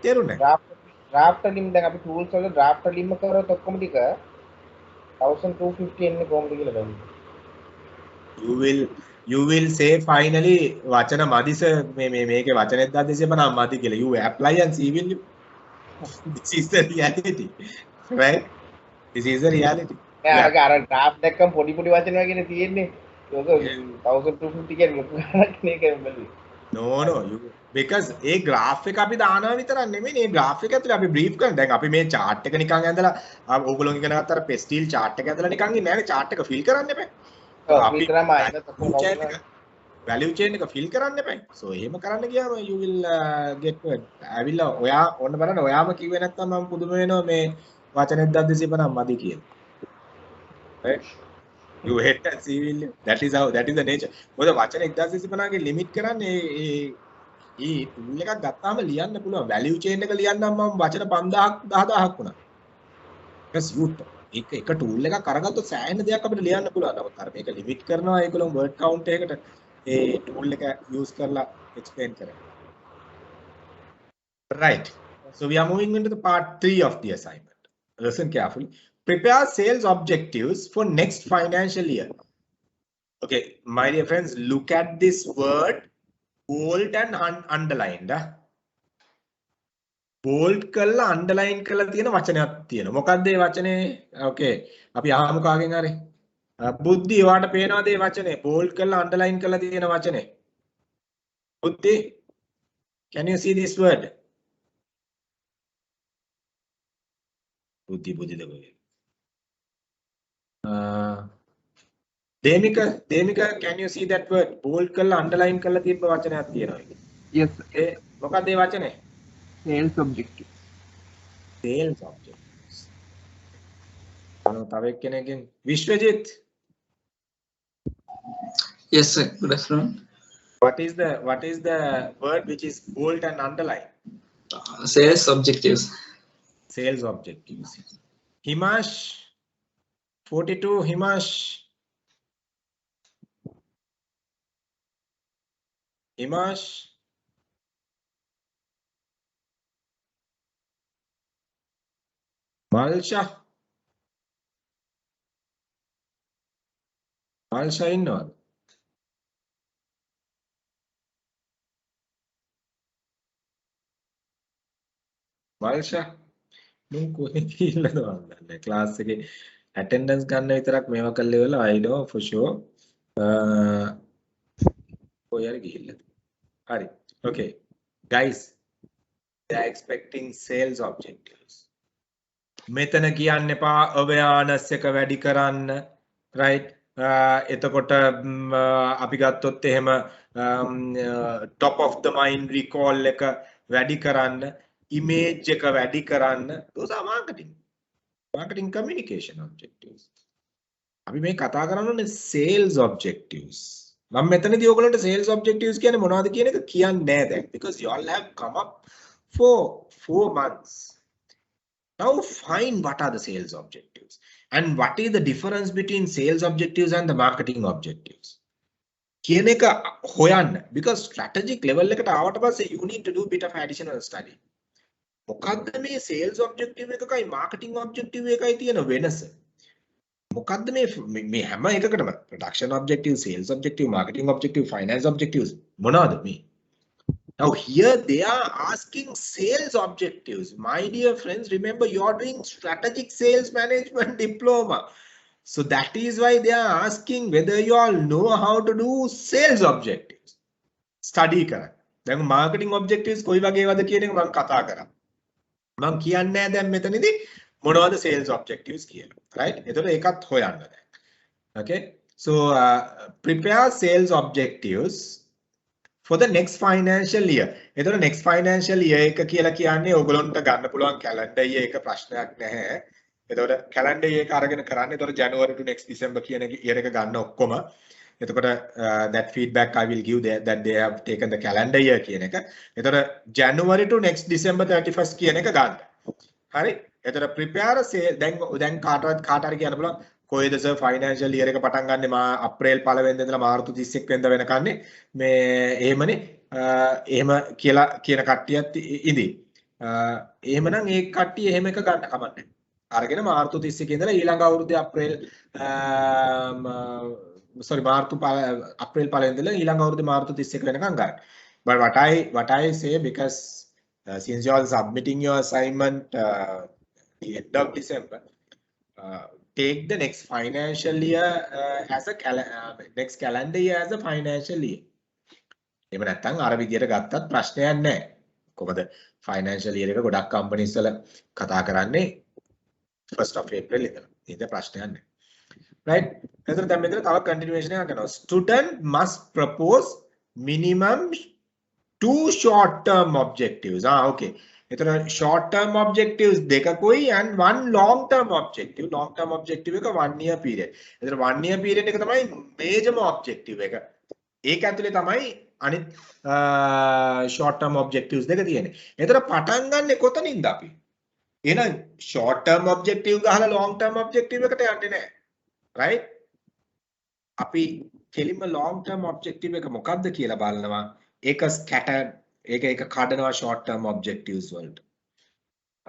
තේරුණේ? Draft වලින් දැන් අපි ටූල්ස් වල ඩ්‍රාෆ්ට් වලින්ම කරොත් ඔක්කොම ටික 1250 එන්නේ කොහොමද කියලා බලන්න. You will say finally වචන මදිස මේකේ වචනෙත් 1250 මදි කියලා. You apply and see will you. This is the reality. Right? This is the reality. අර ඩ්‍රාෆ්ට් දැක්කම පොඩි පොඩි වචන වගේනේ තියෙන්නේ. ඒක 1250 කියන්නේ මොකක්ද මේක බැලුවේ. No you because A graph එක අපි දානවා විතරක් නෙමෙයි මේ graph එක ඇතුලේ අපි brief කරන දැන් අපි මේ chart එක නිකන් ඇඳලා ඕගොල්ලෝ ඉගෙන ගත්ත අර pestil chart එක ඇඳලා නිකන් ඉන්නේ නැහැ නේ chart එක fill කරන්න එපා. අපි විතරම value chain එක fill කරන්න එපා. so එහෙම කරන්න ගියාම you will get ඇවිල්ලා ඔයා ඕන්න බලන්න ඔයාම කිව්වේ නැත්නම් මම පුදුම වෙනවා මේ වචනෙත් 1250 මදි කියලා. right? You hate and see will that is the nature. මොකද වචන 1250 ගේ limit කරන්නේ ඒ tool එකක් ගත්තාම ලියන්න පුළුවන් value chain එක ලියන්නම් මම වචන 5000ක් 10000ක් වුණා. because you එක tool එකක් අරගත්තොත් සෑහෙන දෙයක් අපිට ලියන්න පුළුවන්. නමුත් අර මේක limit කරනවා ඒගොල්ලෝ word count එකකට ඒ tool එක use කරලා explain කරනවා. Right. So we are moving into the part 3 of the assignment. Listen carefully. Prepare sales objectives for next financial year. Okay, my dear friends, look at this word bold and underlined. Bold කරලා underline කරලා තියෙන වචනයක් තියෙනවා. මොකක්ද මේ වචනේ? Okay. අපි අහමු කාගෙන් හරි. බුද්ධි ඔයාට පේනවද මේ වචනේ? bold කරලා underline කරලා තියෙන වචනේ. බුද්ධි, can you see this word? බුද්ධි දකෝ. Demika, can you see that word? Bold කරලා underline කරලා තිබ්බ වචනයක් තියෙනවා. Yes. මොකක්ද මේ වචනේ? Sales objective. Sales objectives. තව එක්කෙනෙක්ගෙන් Vishwajith. Yes sir, good afternoon. What is the word which is bold and underline? Sales objectives. Sales objectives. Himash 42 Himash. Malsha ඉන්නවද? Malsha මම කොහෙද කියලා දවන්නේ ක්ලාස් එකේ attendance ගන්න විතරක් මේවා කරලා ඉවරලා I know for sure කොහේ ගිහිල්ලාද හරි okay guys they are expecting sales objectives මෙතන කියන්න එපා awareness එක වැඩි කරන්න right එතකොට අපි ගත්තොත් එහෙම top of the mind recall එක වැඩි කරන්න image එක වැඩි කරන්න those are marketing communication objectives අපි මේ කතා කරන්නේ sales objectives මම මෙතනදී ඔයගොල්ලන්ට sales objectives කියන්නේ මොනවද කියන එක කියන්නේ නැහැ දැන් because you all have come up for 4 months now find what are the sales objectives and what is the difference between sales objectives and the marketing objectives කියන එක හොයන්න because strategic level එකට ආවට පස්සේ you need to do bit of additional study මොකද්ද මේ sales objective එකකයි marketing objective එකයි තියෙන වෙනස මොකද්ද මේ හැම එකකටම production objective sales objective marketing objective finance objectives මොනවාද මේ now here they are asking sales objectives my dear friends remember you are doing strategic sales management diploma so that is why they are asking whether you all know how to do sales objectives study කරන්න දැන් marketing objectives කොයි වගේ වද කියන එක මම කතා කරා මම කියන්නේ නැහැ දැන් මෙතනදී මොනවද sales objectives කියලා right එතකොට ඒකත් හොයන්න දැන් okay so prepare sales objectives for the next financial year එතකොට next financial year එක කියලා කියන්නේ ඔයගොල්ලන්ට ගන්න පුළුවන් calendar year එක ප්‍රශ්නයක් නැහැ එතකොට calendar year එක අරගෙන කරන්නේ එතකොට January to next December කියන year එක ගන්න ඔක්කොම එතකොට that feedback I will give that they have taken the calendar year කියන එක. එතකොට January to next December 31st කියන එක ගන්න. හරි? එතකොට prepare sale දැන් කාට හරි කියන්න පුළුවන් කොහෙද සර් financial year එක පටන් ගන්නෙ මා අප්‍රේල් 1 වෙනිදා ඉඳලා මාර්තු 31 වෙනිදා වෙනකන්නේ මේ එහෙමනේ එහෙම කියලා කියන කට්ටියත් ඉඳි. එහෙමනම් ඒ කට්ටිය එහෙම එක ගන්න කමන්නේ. අරගෙන මාර්තු 31 ඉඳලා ඊළඟ අවුරුද්දේ අප්‍රේල් අප්‍රේල් පළවෙනි ඉඳලා ඊළඟ අවුරුද්දේ මාර්තු 31 වෙනකම් ගන්න. But what I say, because since you are submitting your assignment the end of December, take the next financial year as a next calendar year as a financial year. එහෙම නැත්නම් අර විදියට ගත්තත් ප්‍රශ්නයක් නැහැ. කොහොමද financial year එක ගොඩක් companies වල කතා කරන්නේ 1st of April ඉඳලා. ඒක ප්‍රශ්නයක් නැහැ. Right? එතන දැන් මෙතන තව continuation එකක් කරනවා. Student must propose minimum 2 short term objectives. Okay. එතන short term objectives දෙකකුයි and 1 long term objective. Long term objective එක 1 year period. එතන 1 year period එක තමයි major objective එක. ඒක ඇතුලේ තමයි අනිත් short term objectives දෙක තියෙන්නේ. එතන පටන් ගන්න කොතනින්ද අපි? එහෙනම් short term objective ගහලා long term objective එකට යන්නේ නැහැ. Right? අපි කෙලින්ම long term objective එක මොකක්ද කියලා බලනවා. ඒක scattered ඒක කඩනවා short term objectives වලට.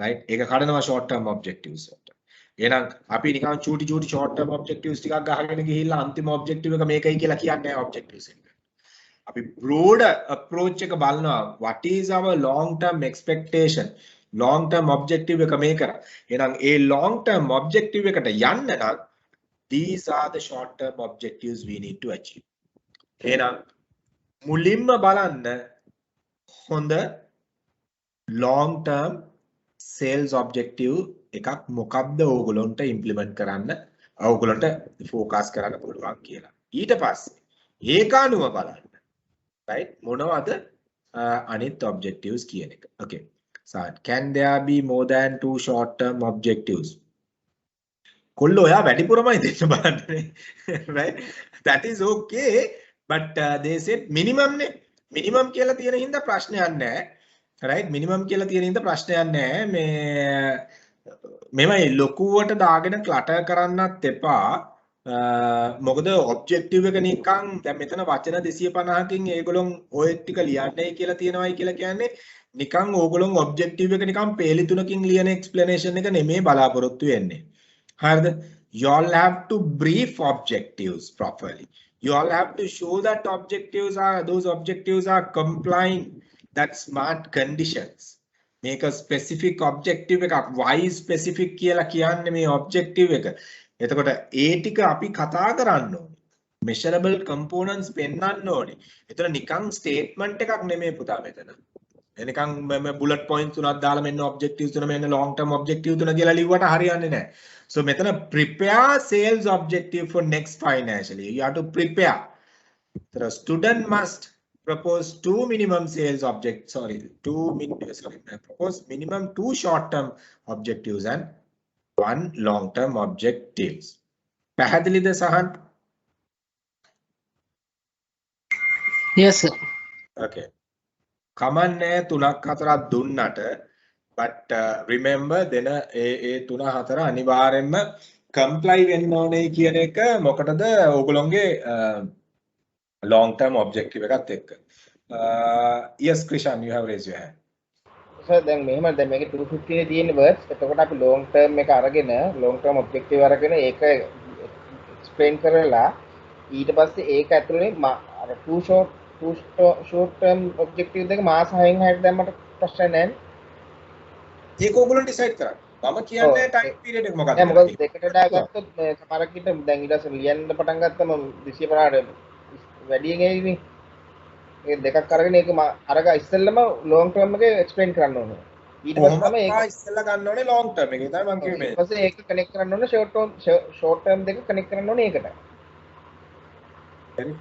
Right? ඒක කඩනවා short term objectives වලට. එහෙනම් අපි නිකන් චූටි short term objectives ටිකක් ගහගෙන ගිහිල්ලා අන්තිම objective එක මේකයි කියලා කියන්නේ නැහැ objectives එක. අපි broad approach එක බලනවා. What is our long term expectation? Long term objective එක මේක. එහෙනම් ඒ long term objective එකට යන්න නම් these are the short term objectives we need to achieve. එහෙනම් මුලින්ම බලන්න හොඳ long term sales objective එකක් මොකක්ද ඕගොල්ලන්ට implement කරන්න ඕගොල්ලන්ට focus කරන්න පුළුවන් කියලා. ඊට පස්සේ ඒක අනුව බලන්න. Right? මොනවද අනිත් objectives කියන එක. Okay. So can there be more than 2 short term objectives? කොල්ලෝ ඔයා වැඩිපුරමයි දෙන්න බලන්නේ. Right? That is okay, but they said minimum නේ. minimum කියලා තියෙන හින්දා ප්‍රශ්නයක් නැහැ. Right? minimum කියලා තියෙන හින්දා ප්‍රශ්නයක් නැහැ. මේමයි ලොකුවට දාගෙන clutter කරන්නත් එපා. මොකද ඔබ්ජෙක්ටිව් එක නිකන් දැන් මෙතන වචන 250කින් ඒගොල්ලොන් ඔය ටික ලියන්නයි කියලා තියෙනවායි කියලා කියන්නේ නිකන් ඕගොල්ලොන් ඔබ්ජෙක්ටිව් එක නිකන් පේලි තුනකින් ලියන එක්ස්ප්ලනේෂන් එක නෙමෙයි බලාපොරොත්තු වෙන්නේ. හරිද? You all have to brief objectives properly. You all have to show that those objectives are complying that SMART conditions. Make a specific objective එකක් why specific කියලා කියන්නේ මේ objective එක. එතකොට ඒ ටික අපි කතා කරන්න ඕනේ. measurable components පෙන්වන්න ඕනේ. එතන නිකන් statement එකක් නෙමෙයි පුතා මෙතන. එනිකන් bullet points තුනක් දාලා මෙන්න objectives තුන මෙන්න long term objective තුන කියලා ලිව්වට හරියන්නේ නැහැ. So මෙතන prepare sales objective for next financial year. You have to prepare. The student must propose propose minimum 2 short term objectives and 1 long term objectives. පැහැදිලිද සහන්? Yes, sir. Okay. කමන්නේ 3ක් 4ක් දුන්නට but remember දෙන ඒ 3 4 අනිවාර්යෙන්ම comply වෙන්න ඕනේ කියන එක මොකටද ඕගොල්ලෝගේ long term objective එකත් එක්ක. Yes Krishan, you have raised your hand. Sir දැන් මෙහෙම දැන් මේකේ 250 නේ තියෙන්නේ words. එතකොට අපි long term එක අරගෙන long term objective අරගෙන ඒක explain කරලා ඊට පස්සේ ඒක ඇතුලේ අර 2 short term objective දෙක මාස 6න් 6ට දැම්මට ප්‍රශ්න නැහැ. ඒක ඕගොල්ලෝ decide කරන්න. මම කියන්නේ time period එක මොකක්ද? නෑ මොකද දෙකට දාගත්තොත් සමහරක් විට දැන් ඊට පස්සේ ලියන්න පටන් ගත්තම 250ට වැඩියෙන් එයිනේ. ඒ දෙකක් අරගෙන ඒක අරග ඉස්සෙල්ලම long term එකේ explain කරන්න ඕනේ. ඊට පස්සේ තමයි ඒක ඉස්සෙල්ලා ගන්න ඕනේ long term එකේ. තමයි මම කිව්වේ. ඊට පස්සේ ඒක connect කරන්න ඕනේ short term දෙක connect කරන්න ඕනේ ඒකට. හරි.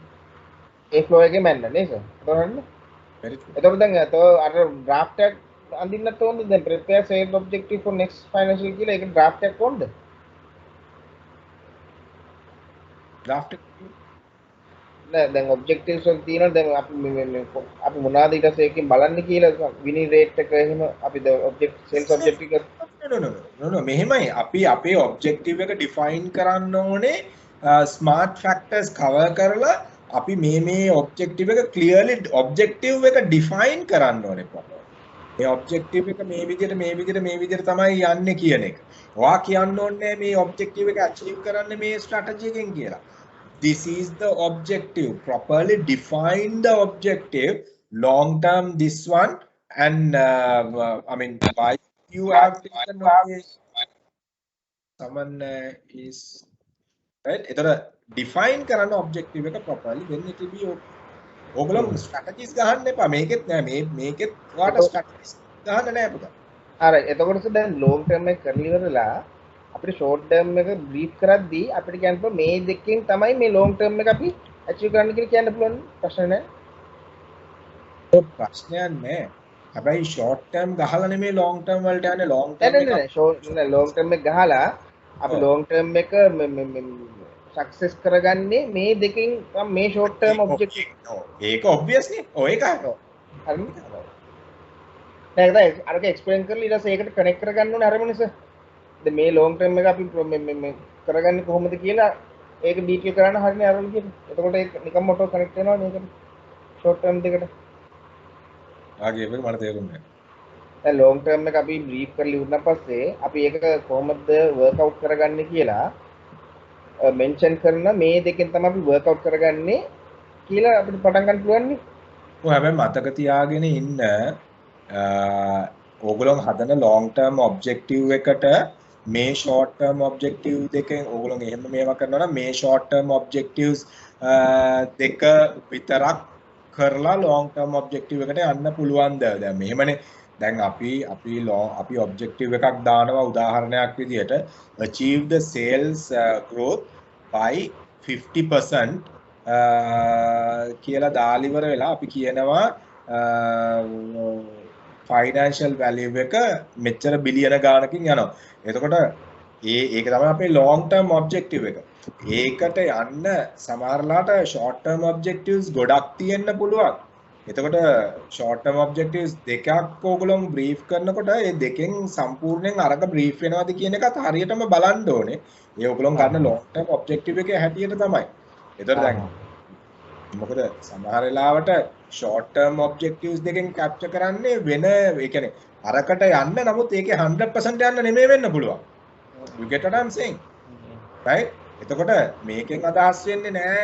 ඒ flow එකේ මැන්න නේද? හරිද? හරි. එතකොට දැන් අර draft එක අඳින්නත් ඕනද? දැන් prepare sales objective for next financial කියලා ඒක draft එකක් ඕනද? draft නෑ දැන් objectives වල තියෙනවා දැන් අපි මොනවාද ඊට පස්සේ එකකින් බලන්නේ කියලා winning rate එක එහෙම අපි sales objective එක no මෙහෙමයි අපි අපේ objective එක define කරන්න ඕනේ smart factors cover කරලා අපි මේ objective එක clearly objective එක define කරන්න ඕනේ proper. මේ ඔබ්ජෙක්ටිව් එක මේ විදිහට තමයි යන්නේ කියන එක. ඔයා කියන්න ඕනේ මේ ඔබ්ජෙක්ටිව් එක අචීව් කරන්න මේ ස්ට්‍රැටජි එකෙන් කියලා. This is the objective. Properly define the objective. Long term, this one, and I mean, why you have taken okay, someone is right. Either define කරන්න objective එක properly, then it will be okay. ඕගොල්ලෝ strategies ගහන්න එපා. මේකෙත් නෑ මේකෙත් ඔයාලට strategies ගහන්න නෑ පුතා. අර එතකොට දැන් long term එක කරලා ඉවරලා අපිට short term එක brief කරද්දී අපිට කියන්න පුළුවන් මේ දෙකෙන් තමයි මේ long term එක අපි achieve කරන්න කියලා කියන්න පුළුවන් ප්‍රශ්න නෑ. ප්‍රශ්නයක් නෑ. හැබැයි short term ගහලා නෙමෙයි long term වලට යන්නේ. long term එක නෑ long term එක ගහලා අපි long term එක success කරගන්නේ මේ දෙකෙන් මේ short term objective. ඒක obvious නේ. ඔය එකයි. හරිද? දැන් අරක explain කරලා ඊට පස්සේ ඒකට connect කරගන්න ඕනේ අර මිනිස්සු. දැන් මේ long term එක අපි මේ කරගන්නේ කොහොමද කියලා ඒක detail කරන්න හරිනේ අර විදිහට. එතකොට ඒක නිකම්ම auto connect වෙනවා මේකට. short term දෙකට. ආගේ එක මට තේරුන්නේ නැහැ. දැන් long term එක අපි brief කරලා ඉවරන පස්සේ අපි ඒක කොහොමද work out කරගන්නේ කියලා mention කරන මේ දෙකෙන් තමයි අපි work out කරගන්නේ කියලා අපිට පටන් ගන්න පුළුවන් නේ. ඔය හැබැයි මතක තියාගෙන ඉන්න ඕගොල්ලෝ හදන long term objective එකට මේ short term objective දෙකෙන් ඕගොල්ලෝ එහෙම මේවා කරනවා නම් මේ short term objectives දෙක විතරක් කරලා long term objective එකට යන්න පුළුවන්ද? දැන් මෙහෙමනේ. දැන් අපි objective එකක් දානවා උදාහරණයක් විදිහට achieve the sales growth by 50% කියලා දාලා ඉවර වෙලා අපි කියනවා financial value එක මෙච්චර බිලියන ගාණකින් යනවා. එතකොට ඒක තමයි අපේ long term objective එක. ඒකට යන්න සමහරලාට short term objectives ගොඩක් තියෙන්න පුළුවන්. එතකොට short term objectives දෙකක් ඕගොල්ලෝ brief කරනකොට ඒ දෙකෙන් සම්පූර්ණයෙන් අරක brief වෙනවද කියන එකත් හරියටම බලන්න ඕනේ. ඒ ඕගොල්ලෝ ගන්න long term objective එකේ හැටියට තමයි. එතකොට දැන් මොකද සමහර වෙලාවට short term objectives දෙකෙන් capture කරන්නේ වෙන ඒ කියන්නේ අරකට යන්න නමුත් ඒකේ 100% යන්න නෙමෙයි වෙන්න පුළුවන්. You get what I'm saying? Right? එතකොට මේකෙන් අදහස් වෙන්නේ නෑ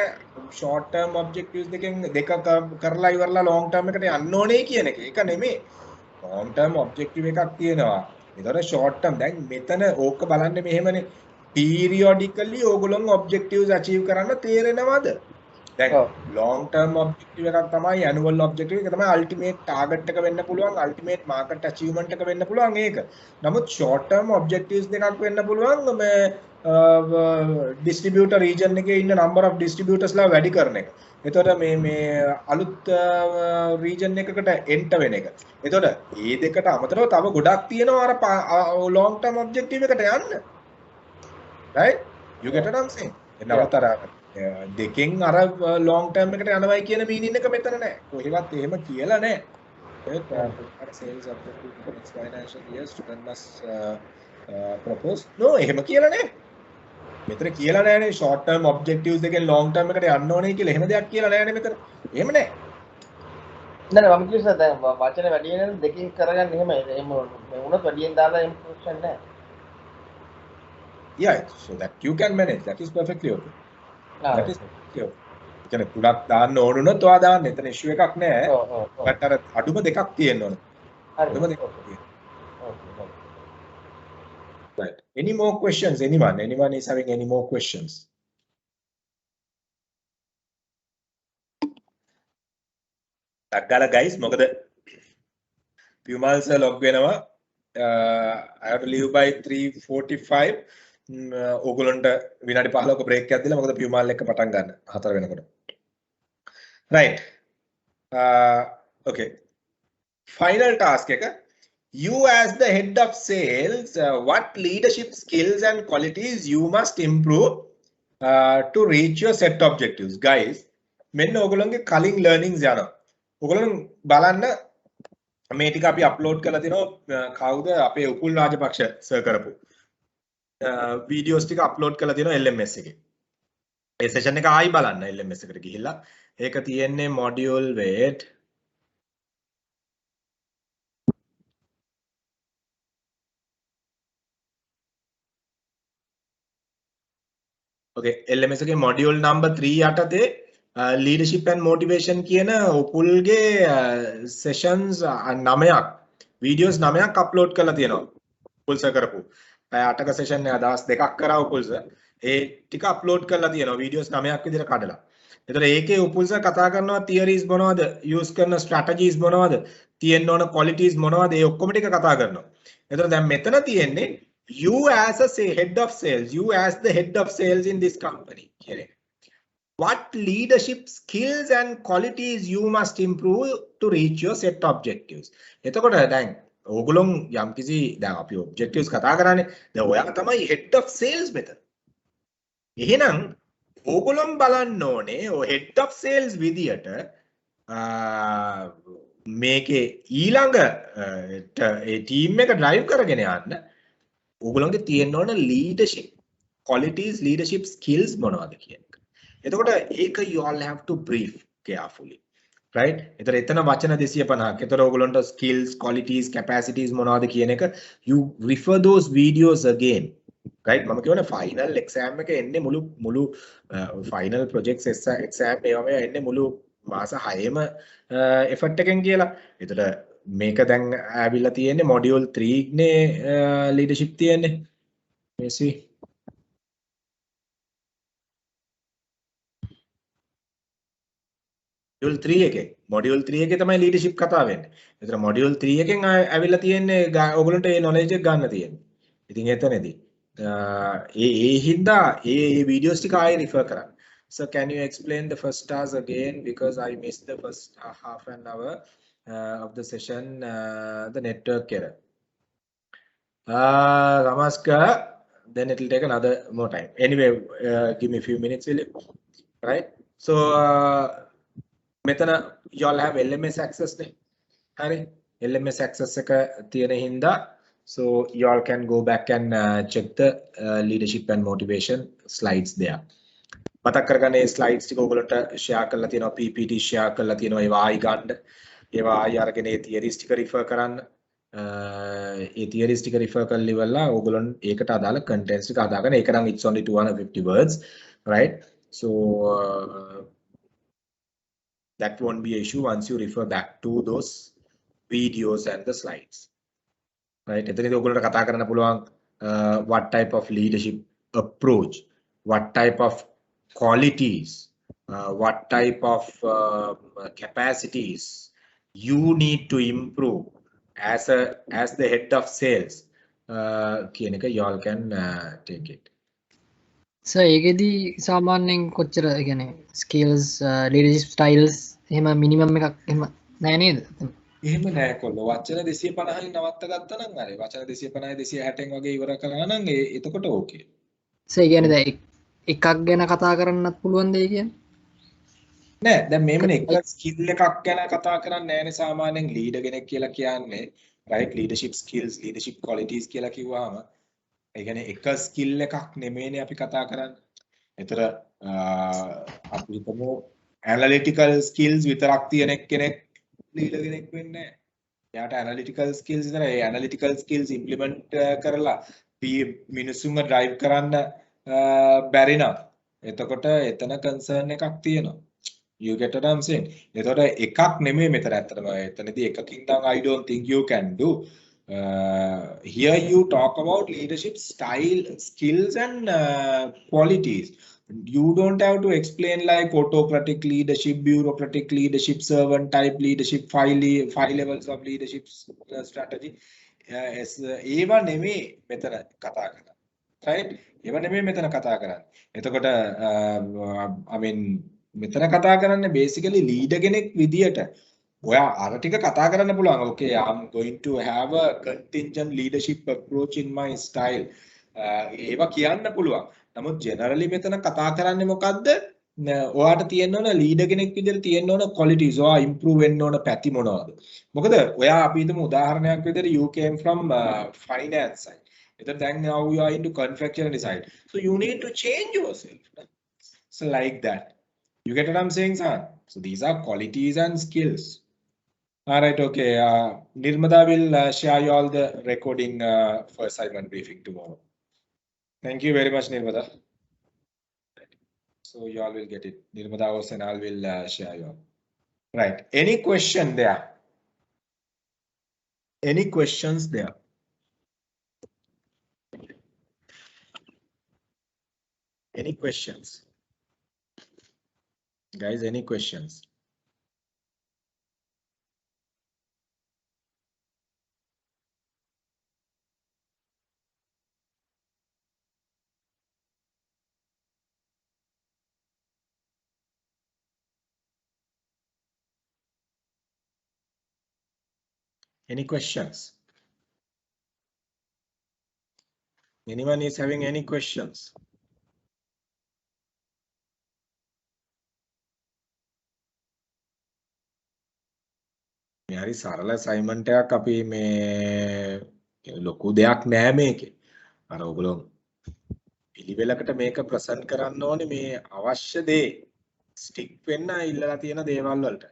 short term objectives දෙක කරලා ඉවරලා long term එකට යන්න ඕනේ කියන එක. ඒක නෙමෙයි. long term objective එකක් තියෙනවා. ඒතකොට short term දැන් මෙතන ඕක බලන්නේ මෙහෙමනේ. periodically ඕගොල්ලෝ objectives achieve කරන්න තේරෙනවද? දැන් long term objective එකක් තමයි annual objective එක තමයි ultimate target එක වෙන්න පුළුවන් ultimate market achievement එක වෙන්න පුළුවන් ඒක. නමුත් short term objectives දෙකක් වෙන්න පුළුවන් මේ distributor region එකේ ඉන්න number of distributors ලා වැඩි කරන එක. එතකොට මේ අලුත් region එකකට enter වෙන එක. එතකොට මේ දෙකට අමතරව තව ගොඩක් තියෙනවා අර long term objective එකට යන්න. Right? You get what I'm saying? එනවතර දෙකෙන් අර long term එකට යනවයි කියන meaning එක මෙතන නැහැ. කොහෙවත් එහෙම කියලා නැහැ. Sales objective for next financial years student must propose. No, එහෙම කියලා නැහැ. මෙතන කියලා නැහැනේ short term objectives දෙකෙන් long term එකට යන්න ඕනේ කියලා එහෙම දෙයක් කියලා නැහැනේ මෙතන. එහෙම නැහැ. නෑ මම කිව්වා දැන් වචන වැඩි වෙන දෙකකින් කරගන්න එහෙම වුණොත් වැඩියෙන් දාලා එහෙම ප්‍රශ්න නැහැ. Yeah, so that you can manage. That is perfectly okay. That is okay. කියන්නේ තුනක් දාන්න ඕන උනොත් ඔයා දාන්න. එතන issue එකක් නැහැ. but අර අඩුම දෙකක් තියෙන්න ඕන. අඩුම දෙකක් තියෙන්න. Right. Any more questions? Anyone? Anyone is having any more questions? Taggala guys, මොකද Pumal sir log වෙනවා. I have to leave by 3:45. ඕගොල්ලන්ට විනාඩි 15ක break එකක් දීලා මොකද Pumal එක පටන් ගන්න 4 වෙනකොට. Right. Okay. Final task එක. You as the head of sales, what leadership skills and qualities you must improve to reach your set objectives, guys? මෙන්න ඕගොල්ලන්ගේ කලින් learnings යනවා. ඕගොල්ලන් බලන්න මේ ටික අපි අප්ලෝඩ් කරලා තිනවා කවුද අපේ උපුල් රාජපක්ෂ සර් කරපු වීඩියෝස් ටික අප්ලෝඩ් කරලා තිනවා LMS එකේ. ඒ සෙෂන් එක ආයි බලන්න LMS එකට ගිහිල්ලා. ඒක තියෙන්නේ module wait okay LMS එකේ module number 3 යටතේ leadership and motivation කියන උපුල්ගේ sessions 9ක් videos 9ක් upload කරලා තියෙනවා උපුල්ස කරපු 8ක session එක දවස් දෙකක් කරා උපුල්ස ඒ ටික upload කරලා තියෙනවා videos 9ක් විදිහට කඩලා. එතකොට ඒකේ උපුල්ස කතා කරනවා theories මොනවද use කරන strategies මොනවද තියෙන්න ඕන qualities මොනවද ඒ ඔක්කොම ටික කතා කරනවා. එතකොට දැන් මෙතන තියෙන්නේ you as a head of sales, you as the head of sales in this company. What leadership skills and qualities you must improve to reach your set objectives. එතකොට දැන් ඕගොල්ලෝ යම්කිසි දැන් අපි objectives කතා කරන්නේ දැන් ඔයා තමයි head of sales මෙතන. එහෙනම් ඕගොල්ලෝ බලන්න ඕනේ ඔය head of sales විදියට මේකේ ඊළඟ ඒ team එක drive කරගෙන යන්න ඕගොල්ලන්ගේ තියෙන්න ඕන leadership qualities leadership skills මොනවද කියන එක. එතකොට ඒක you all have to brief carefully right. එතන වචන 250ක්. එතකොට ඕගොල්ලන්ට skills qualities capacities මොනවද කියන එක you refer those videos again right. මම කියවනේ final exam එක එන්නේ මුළු final projects exam ඒවම එන්නේ මුළු මාස 6ම effort එකෙන් කියලා. එතකොට මේක දැන් ආවිල්ලා තියෙන්නේ module 3 නේ leadership තියෙන්නේ. මේසි module 3 එකේ තමයි leadership කතා වෙන්නේ. එතන module 3 එකෙන් ආවිල්ලා තියෙන්නේ ඔයගොල්ලන්ට මේ knowledge එක ගන්න තියෙන්නේ. ඉතින් එතනදී ඒ හින්දා ඒ videos ටික ආයෙ refer කරන්න. So can you explain the first task again because I missed the first half an hour of the session, the network error. Ramaska, then it will take another more time. Anyway, give me a few minutes, will you? Right? So, metana you all have LMS access, ne? Hari? LMS access ka tiyana hinda. So you all can go back and check the leadership and motivation slides there. මතක් කරගන්න මේ slides ටික ඔයගොල්ලන්ට share කරලා තියෙනවා PPT share කරලා තියෙනවා ඒවා ආයි ගන්න. ඒවා ආයි අරගෙන ඒ theories ටික refer කරන්න. ඒ theories ටික refer කරලා ඉවරලා ඕගොල්ලන් ඒකට අදාළ contents ටික හදාගන්න. ඒක නම් it's only 250 words, right? So that won't be an issue once you refer back to those videos and the slides, right? එතනදී ඔයගොල්ලන්ට කතා කරන්න පුළුවන් what type of leadership approach, what type of qualities, what type of capacities you need to improve as the head of sales. You all can take it. So ඒකෙදී සාමාන්‍යයෙන් කොච්චර කියන්නේ skills leadership styles එහෙම minimum එකක් එහෙම නැහැ නේද? එහෙම නෑ කොල්ලෝ. වචන 250න් නවත්ත ගත්තා නම් හරි. වචන 250 260න් වගේ ඉවර කරා නම් එතකොට ඕකේ. So ඒ කියන්නේ දැන් එකක් ගැන කතා කරන්නත් පුළුවන් දෙය කියන්නේ? නෑ දැන් මේමනේ එක ස්කිල් එකක් ගැන කතා කරන්නේ නෑනේ සාමාන්‍යයෙන් ලීඩර් කෙනෙක් කියලා කියන්නේ right leadership skills leadership qualities කියලා කිව්වහම ඒ කියන්නේ එක ස්කිල් එකක් නෙමෙයිනේ අපි කතා කරන්නේ. ඒතර අපි හිතමු analytical skills විතරක් තියෙන කෙනෙක් ලීඩර් කෙනෙක් වෙන්නේ නෑ. එයාට analytical skills විතර ඒ analytical skills implement කරලා මිනිස්සුන්ව drive කරන්න බැරි නම් එතකොට එතන concern එකක් තියෙනවා. You get what I'm saying? එතකොට එකක් නෙමෙයි මෙතන ඇත්තටම එතනදී එකකින් නම් I don't think you can do. Here you talk about leadership style, skills and qualities. You don't have to explain like autocratic leadership, bureaucratic leadership, servant type leadership, five levels of leadership strategy. ඒවා නෙමෙයි මෙතන කතා කරන්නේ. Right? ඒවා නෙමෙයි මෙතන කතා කරන්නේ. එතකොට I mean මෙතන කතා කරන්නේ basically leader කෙනෙක් විදියට ඔයා අර ටික කතා කරන්න පුළුවන්. Okay, I'm going to have a contingent leadership approach in my style. ඒවා කියන්න පුළුවන්. නමුත් generally මෙතන කතා කරන්නේ මොකද්ද? ඔයාට තියෙන්න ඕන leader කෙනෙක් විදියට තියෙන්න ඕන qualities. ඔයා improve වෙන්න ඕන පැති මොනවද? මොකද ඔයා අපි හිතමු උදාහරණයක් විදියට you came from finance side. එතන දැන් now you are into confectionery side. So you need to change yourself. So like that. You get what I'm saying, sir? So these are qualities and skills. All right, okay. Nirmada will share you all the recording for assignment briefing tomorrow. Thank you very much, Nirmada. So you all will get it. Nirmada and I will share you all. Right. Any question there? Any questions there? Any questions? Guys, any questions? Any questions? Anyone is having any questions? මේ හරි සරල assignment එකක් අපි මේ ලොකු දෙයක් නෑ මේකේ. අර ඔයගොල්ලෝ පිළිවෙලකට මේක ප්‍රසන්ට් කරන්න ඕනේ මේ අවශ්‍ය දේ ස්ටික් වෙන්න ඉල්ලලා තියෙන දේවල් වලට.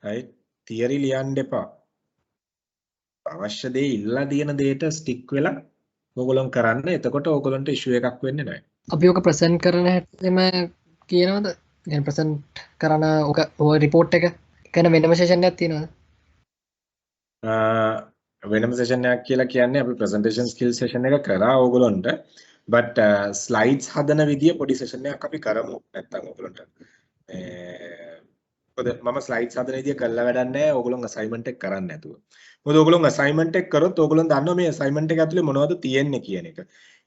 right? theory ලියන්න එපා. අවශ්‍ය දේ ඉල්ලලා තියෙන දේට ස්ටික් වෙලා ඔයගොල්ලෝ කරන්න. එතකොට ඔයගොල්ලන්ට ඉෂුව එකක් වෙන්නේ නැහැ. අපි ඕක ප්‍රසන්ට් කරන හැටම කියනවද? يعني ප්‍රසන්ට් කරන ඕක ඔය රිපෝට් එක ගැන වෙනම සෙෂන් එකක් තියෙනවද? වෙනම සෙෂන් එකක් කියලා කියන්නේ අපි presentation skill session එක කරා ඕගොල්ලන්ට but slides හදන විදිය පොඩි session එකක් අපි කරමු නැත්තම් ඕගොල්ලන්ට මොකද මම slides හදන විදිය කළා වැඩක් නැහැ ඕගොල්ලෝ assignment එක කරන්න නැතුව මොකද ඕගොල්ලෝ assignment එක කරොත් ඕගොල්ලෝ දන්නවා මේ assignment එක ඇතුලේ මොනවද තියෙන්නේ කියන එක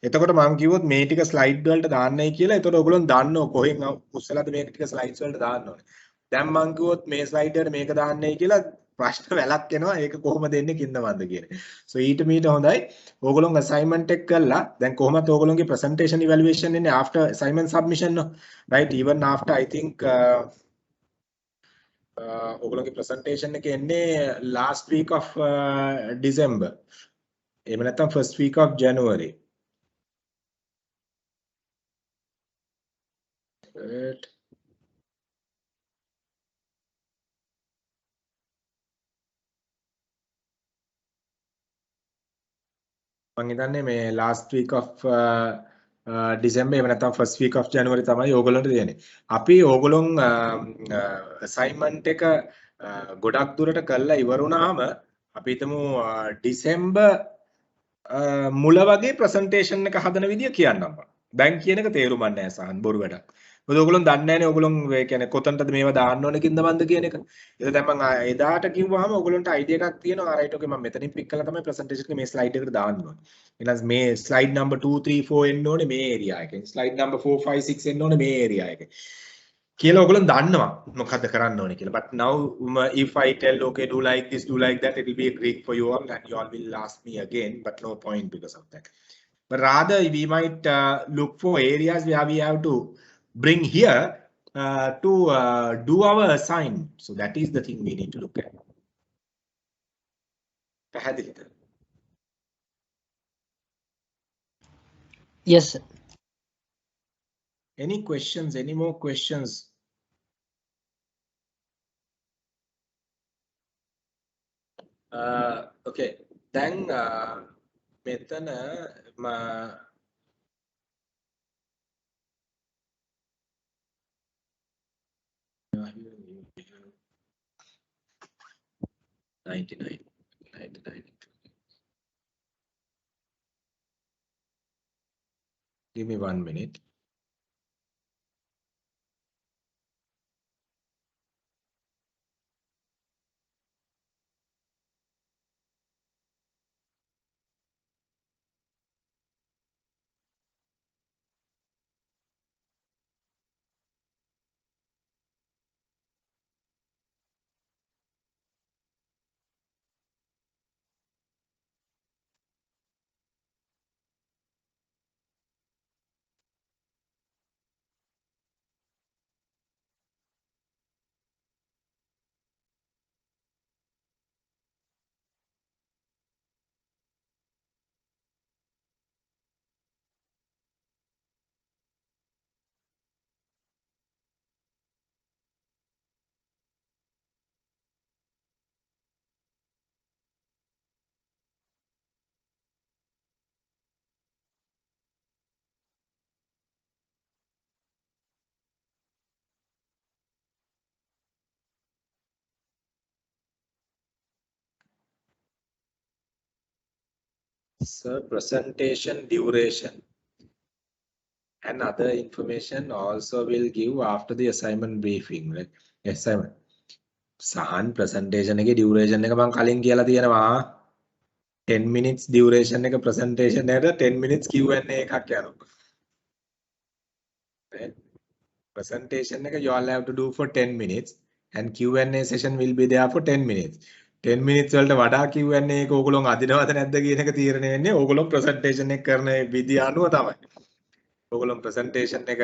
එතකොට මම කිව්වොත් මේ ටික slide වලට දාන්නයි කියලා එතකොට ඕගොල්ලෝ දන්නව කොහෙන් උස්සලාද මේ ටික slides වලට දාන්න ඕනේ දැන් මම කිව්වොත් මේ slide එකට මේක දාන්නයි කියලා ප්‍රශ්න වැලක් එනවා ඒක කොහොමද එන්නේ කින්දමන්ද කියන එක. So ඊට මීට හොඳයි ඕගොල්ලෝ assignment එක කළා දැන් කොහොමද ඕගොල්ලෝගේ presentation evaluation එන්නේ after assignment submission no right even after I think ඕගොල්ලෝගේ presentation එක එන්නේ last week of December. එහෙම නැත්නම් first week of January. Right. මම හිතන්නේ මේ last week of December එහෙම නැත්නම් first week of January තමයි ඕගොල්ලන්ට දෙන්නේ. අපි ඕගොල්ලොන් assignment එක ගොඩක් දුරට කරලා ඉවර වුණාම අපි හිතමු December මුල වගේ presentation එක හදන විදිය කියන්නම් මම. දැන් කියන එක තේරුම් ගන්න නැහැ සහන් බොරු වැඩක්. මොකද ඕගොල්ලෝ දන්නේ නැහැනේ ඕගොල්ලෝ ඒ කියන්නේ කොතනටද මේවා දාන්න ඕනේ කින්ද මන්ද කියන එක. ඒක දැන් මම එදාට කිව්වහම ඕගොල්ලන්ට අයිඩියා එකක් තියෙනවා. රයිට් ඕකේ මම මෙතනින් පික් කරලා තමයි presentation එක මේ slide එකට දාන්න ඕනේ. ඊළඟ මේ slide number 2 3 4 එන්න ඕනේ මේ area එකෙන්. slide number 4 5 6 එන්න ඕනේ මේ area එකෙන්. කියලා ඕගොල්ලෝ දන්නවා මොකද්ද කරන්න ඕනේ කියලා. But now if I tell okay do like this do like that it will be a Greek for you all and you all will ask me again but no point because of that. But rather we might look for areas where we have to bring here to do our assignment. So that is the thing we need to look at. පැහැදිලිද? Yes sir. Any questions? Any more questions? Okay. Then මෙතන 99. Give me 1 minute. So presentation duration and other information also will give after the assignment briefing, right? Assignment. Sahan presentation එකේ duration එක මම කලින් කියලා තියෙනවා 10 minutes duration එක presentation එකට 10 minutes Q&A එකක් යනවා. Right? Presentation එක you all have to do for 10 minutes and Q&A session will be there for 10 minutes. 10 minutes වලට වඩා Q&A එක ඕගොල්ලෝ අදිනවද නැද්ද කියන එක තීරණය වෙන්නේ ඕගොල්ලෝ presentation එක කරන විදිය අනුව තමයි. ඕගොල්ලෝ presentation එක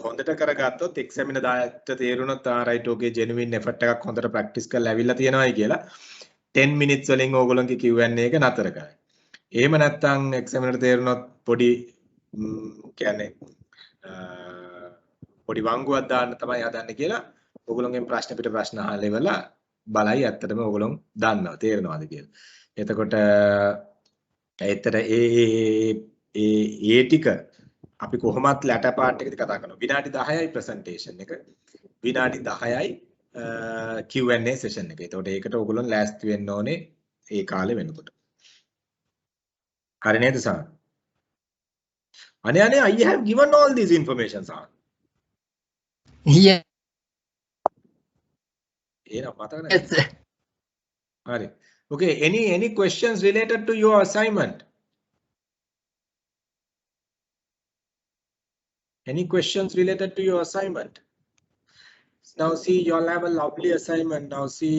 හොඳට කරගත්තොත් එක්සැමිනර් දායට තේරුණොත් right okay genuine effort එකක් හොඳට practice කරලා ඇවිල්ලා තියෙනවායි කියලා 10 minutes වලින් ඕගොල්ලන්ගේ Q&A එක නතර කරයි. එහෙම නැත්නම් එක්සැමිනර් තේරුණොත් පොඩි කියන්නේ පොඩි වංගුවක් දාන්න තමයි හදන්නේ කියලා ඕගොල්ලෝගෙන් ප්‍රශ්න පිට ප්‍රශ්න අහලා ඉවරලා බලයි ඇත්තටම ඕගොල්ලෝ දන්නවා තේරෙනවද කියලා. එතකොට ඇත්තට ඒ ටික අපි කොහොමත් ලැට පාර්ට් එකේදී කතා කරනවා. විනාඩි 10යි ප්‍රසන්ටේෂන් එක. විනාඩි 10යි Q&A session එක. එතකොට ඒකට ඕගොල්ලෝ ලෑස්ති වෙන්න ඕනේ ඒ කාලේ වෙනකොට. හරි නේද සාන්? අනේ I have given all these information සාන්. Yeah. එහෙනම් මතක නැහැ. Yes, sir. හරි. Okay, any questions related to your assignment? Any questions related to your assignment? Now see, you all have a lovely assignment. Now see,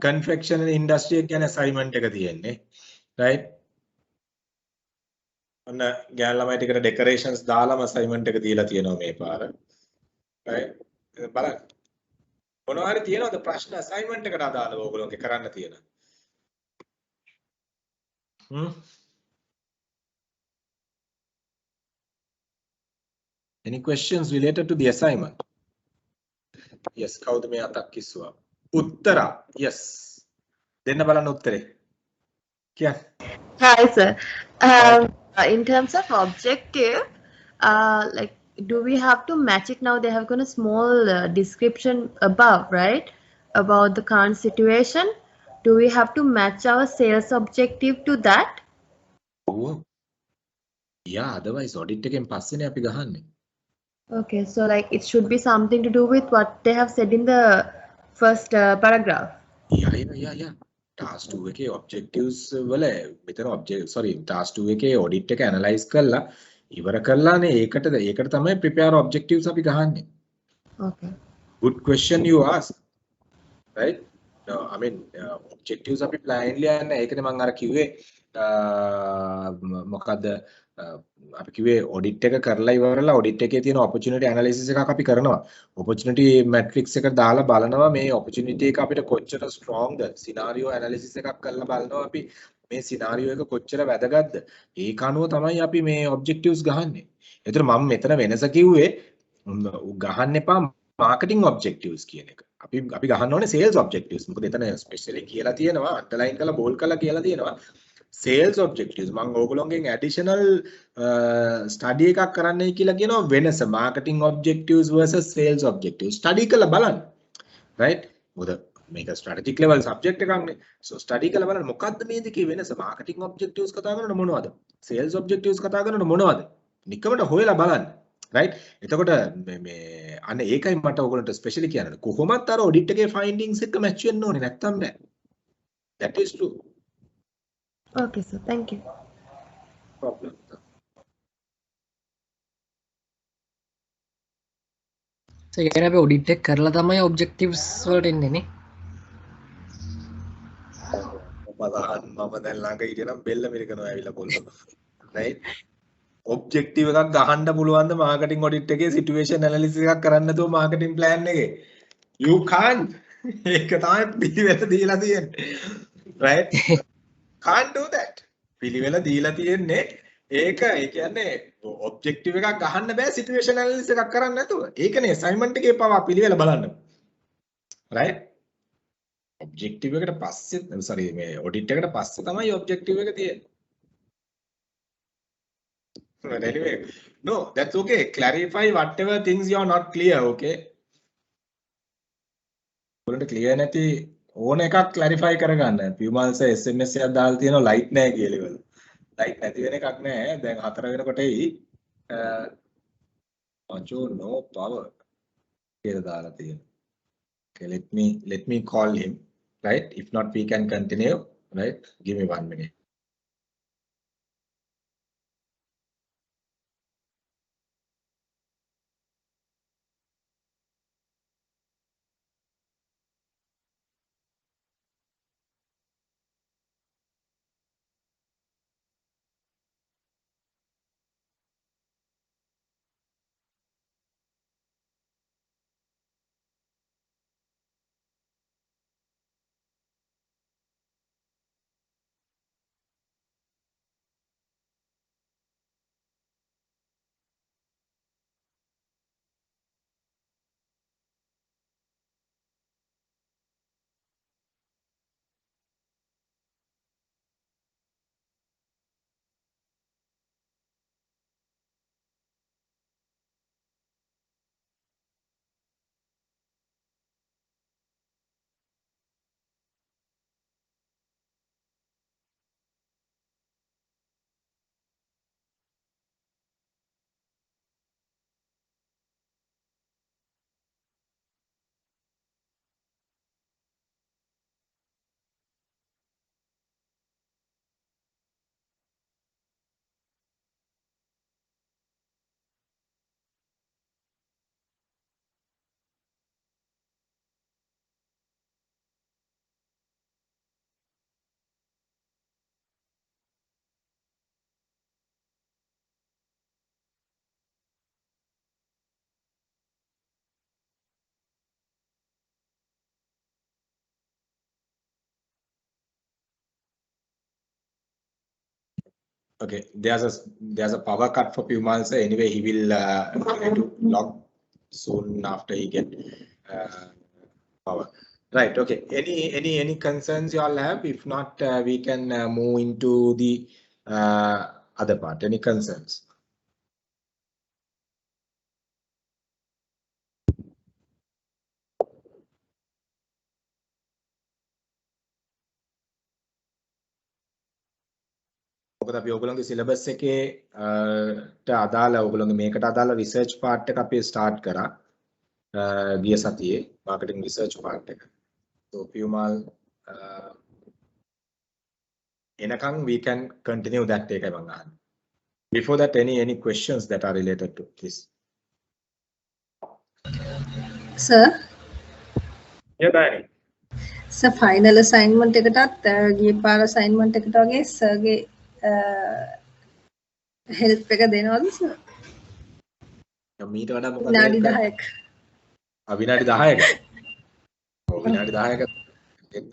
confectionery industry again assignment එක තියෙන්නේ. Right? ඔන්න ගෑන් ළමයි ටිකට decorations දාලාම assignment එක දීලා තියෙනවා මේ පාර. Right? බලන්න. මොනවා හරි තියෙනවද ප්‍රශ්න assignment එකට අදාළව ඕගොල්ලෝගේ කරන්න තියෙන? Any questions related to the assignment? Yes, කවුද මේ අතක් කිස්සුවා? උත්තර. Yes. දෙන්න බලන්න උත්තරේ. කියන්න. Hi, sir. In terms of objective, like, do we have to match it now? They have got a small description above, right? About the current situation. Do we have to match our sales objective to that? Oh. Yeah, otherwise audit එකෙන් පස්සේනේ අපි ගහන්නේ. Okay, so like it should be something to do with what they have said in the first paragraph. Yeah. Task 2 එකේ objectives වල මෙතන task 2 එකේ audit එක analyze කරලා ඉවර කරලානේ ඒකට තමයි prepare objectives අපි ගහන්නේ. Okay. Good question you ask. Right? No, I mean objectives අපි blindly යන්නේ ඒකනේ මම අර කිව්වේ මොකද්ද අපි කිව්වේ audit එක කරලා ඉවරලා audit එකේ තියෙන opportunity analysis එකක් අපි කරනවා. opportunity matrix එක දාලා බලනවා මේ opportunity එක අපිට කොච්චර strong ද scenario analysis එකක් කරලා බලනවා අපි මේ scenario එක කොච්චර වැදගත්ද ඒක අනුව තමයි අපි මේ objectives ගහන්නේ. ඒතර මම මෙතන වෙනස කිව්වේ ගහන්න එපා marketing objectives කියන එක. අපි ගහන්න ඕනේ sales objectives. මොකද එතන specially කියලා තියෙනවා underline කරලා bold කරලා කියලා තියෙනවා sales objectives. මම ඕගොල්ලෝගෙන් additional study එකක් කරන්නයි කියලා කියනවා වෙනස marketing objectives versus sales objectives. study කරලා බලන්න. right? මොකද මේක strategic level subject එකක්නේ. so study කරලා බලන්න මොකද්ද මේ දෙකේ වෙනස? marketing objectives කතා කරනකොට මොනවද? sales objectives කතා කරනකොට මොනවද? නිකමට හොයලා බලන්න. right? එතකොට මේ අන්න ඒකයි මට ඔයගොල්ලන්ට ස්පෙෂලි කියන්න. කොහොමත් අර ඔඩිට් එකේ ෆයින්ඩින්ග්ස් එක මැච් වෙන්න ඕනේ නැත්තම් බෑ. that is true. Okay, sir. Thank you. problem. So ඒ කියන්නේ අපි ඔඩිට් එක කරලා තමයි ඔබ්ජෙක්ටිව්ස් වලට එන්නේ නේ. මම දැන් ළඟ හිටියනම් බෙල්ල මිරිකනවා ඇවිල්ලා කොල්ලෝ. right? ඔබ්ජෙක්ටිව් එකක් ගහන්න පුළුවන් ද මාකටිං ඔඩිට් එකේ සිටුේෂන් ඇනලිසිස් එකක් කරන්න නැතුව මාකටිං ප්ලෑන් එකේ you can't ඒක තමයි පිළිවෙල දීලා තියෙන්නේ right can't do that පිළිවෙල දීලා තියෙන්නේ ඒක ඒ කියන්නේ ඔබ්ජෙක්ටිව් එකක් ගහන්න බෑ සිටුේෂන් ඇනලිසිස් එකක් කරන්න නැතුව ඒකනේ අසයින්මන්ට් එකේ පවා පිළිවෙල බලන්න right ඔබ්ජෙක්ටිව් එකට පස්සේ sorry මේ ඔඩිට් එකට පස්සේ තමයි ඔබ්ජෙක්ටිව් එක තියෙන්නේ. But anyway, no, that's okay. Clarify whatever things you are not clear, okay? ඔයාලට clear නැති ඕන එකක් ක්ලැරිෆයි කරගන්න. පියුමල්ස SMS එකක් දාලා තියෙනවා ලයිට් නැහැ කියලා ඉවල. ලයිට් නැති වෙන එකක් නැහැ. දැන් 4 වෙනකොට එයි Ajo no power කියලා දාලා තියෙනවා. Okay, let me call him, right? If not, we can continue, right? Give me 1 minute. Okay, there's a power cut for Pumalsa. Anyway, he will try to log soon after he get power. Right. Okay. Any concerns you all have? If not, we can move into the other part. Any concerns? මොකද අපි ඔයගොල්ලෝගේ syllabus එකේ ට අදාළ ඔයගොල්ලෝගේ මේකට අදාළ research part එක අපි start කරා ගිය සතියේ මාකටිංగ్ රිසර්ච් පාර්ට් එක. So Pumal එනකන් we can continue that එකයි මම අහන්නේ. Before that, any questions that are related to this? Sir, Yeah, Dani. sir final assignment එකටත් ගිය පාර assignment එකට වගේ sir ගේ help එක දෙනවද sir? මීට වඩා මොකද විනාඩි 10ක්. විනාඩි 10ක. ඔව් විනාඩි 10ක දෙන්න.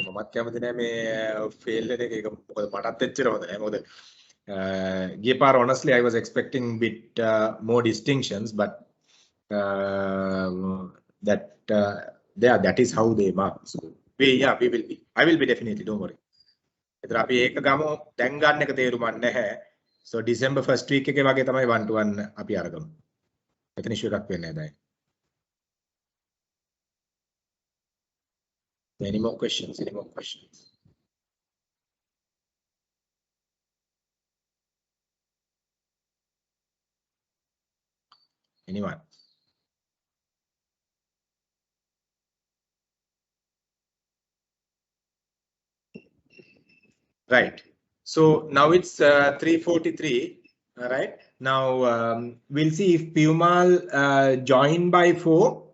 මමත් කැමති නෑ මේ ෆේල් වෙන එක. ඒක මොකද මටත් එච්චර හොඳ නෑ. මොකද ගිය පාර honestly I was expecting bit more distinctions, but that is how they mark. So we will be. I will be definitely. Don't worry. ඒතර අපි ඒක ගමු දැන් ගන්න එක තේරුමක් නැහැ. So December first week එකේ වගේ තමයි 1 to 1 අපි අරගමු. එතන ඉෂුව එකක් වෙන්නේ නැහැ දැන්. Any more questions? Any more questions? Anyone? Right. So now it's 3:43. All right. Now we'll see if Pumal join by 4.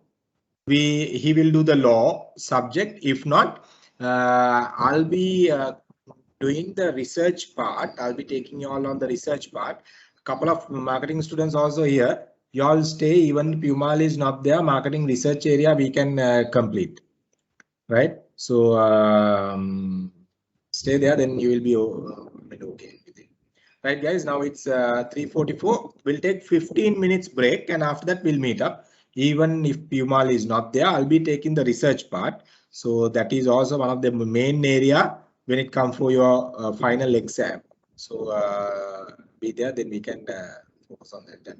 He will do the law subject. If not, I'll be doing the research part. I'll be taking you all on the research part. A couple of marketing students also here. You all stay, even Pumal is not there. Marketing research area we can complete. Right. So stay there, then you will be okay with it. Right, guys. Now it's 3:44. We'll take 15 minutes break, and after that we'll meet up. Even if Pumal is not there, I'll be taking the research part. So that is also one of the main area when it comes for your final exam. So be there, then we can focus on that.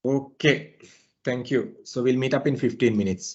Okay, thank you. So we'll meet up in 15 minutes.